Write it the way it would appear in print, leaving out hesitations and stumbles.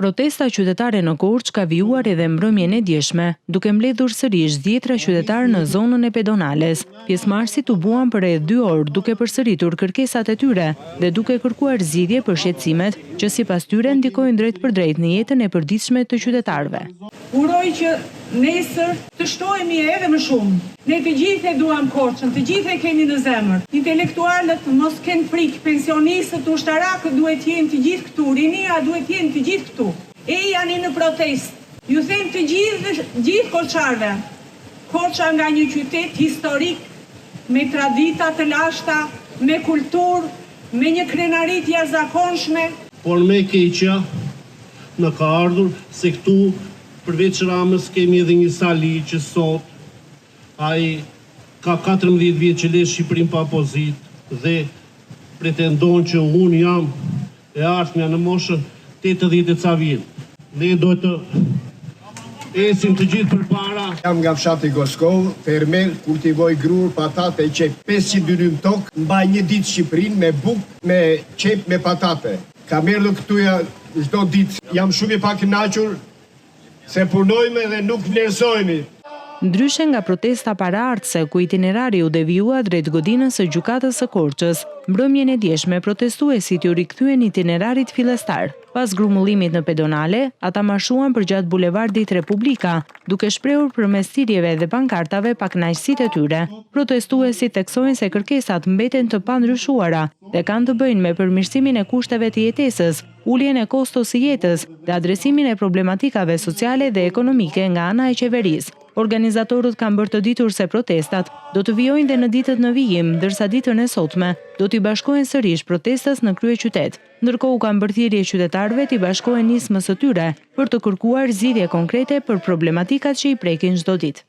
Protesta qytetare në Korçë ka vijuar edhe mbrëmjen e djeshme, duke mbledhur sërish dhjetra qytetarë në zonën e pedonales. Pjesëmarrësit u buan për rreth 2 orë duke përsëritur kërkesat e tyre dhe duke kërkuar zgjidhje për shqetësimet që sipas tyre ndikojnë drejt për drejt në jetën e përditshme të qytetarëve. Uroj që nesër të shtohemi edhe më shumë. Ne të gjithë e duam Korçën, të gjithë e kemi në zemër. Intelektualët mos kenë frikë, pensionistët, ushtarakët duhet jenë të gjithë këtu, rinia duhet jenë të gjithë këtu. E janë në protestë. Ju them të gjithë korçarëve. Korça nga një qytet historik me tradita të lashta, me kulturë, me një krenarit jashtëzakonshme. Por me keqja në ka ardhur se këtu përveç Ramës kemi edhe një Sali që sot ai ka 14 vjet që le Shqipërinë pa pozitë dhe pretendon që unë jam e ardhmja në moshën 80 e ca vjet. Ne do të esim të gjithë përpara. Jam nga fshati Goskov, fermer, kultivoj grur, patate, qep 500 dynëm tokë, mbaj një ditë Shqipërinë me bukë, me qep, me patate. Kam erdhur këtuja çdo ditë. Jam shumë i pakënaqur se punojme dhe nuk vlerësohemi. Ndryshe nga protesta paraardhëse ku itinerari u devijua drejt godinës së gjykatës së Korçës, mbrëmjen e djeshme protestuesit u rikthyen itinerarit fillestar. Pas grumbullimit në pedonale, ata marshuan përgjatë bulevardit Republika, duke shprehur përmes thirrjeve dhe pankartave pakënaqësitë e tyre. Protestuesit theksojnë se kërkesat mbeten të pandryshuara dhe kanë të bëjnë me përmirësimin e kushteve të jetesës, uljen e kostos së jetës dhe adresimin e problematikave sociale dhe ekonomike nga ana e qeverisë. Organizatorët kanë bërë të ditur se protestat do të vijojnë dhe në ditët në vijim, ndërsa ditën e sotme do t'i bashkohen sërish protestës në kryeqytet. Ndërkohë kanë bërë thirrje qytetarëve t'i bashkohen nismës së tyre për të kërkuar zgjidhje konkrete për problematikat që i prekin çdo ditë.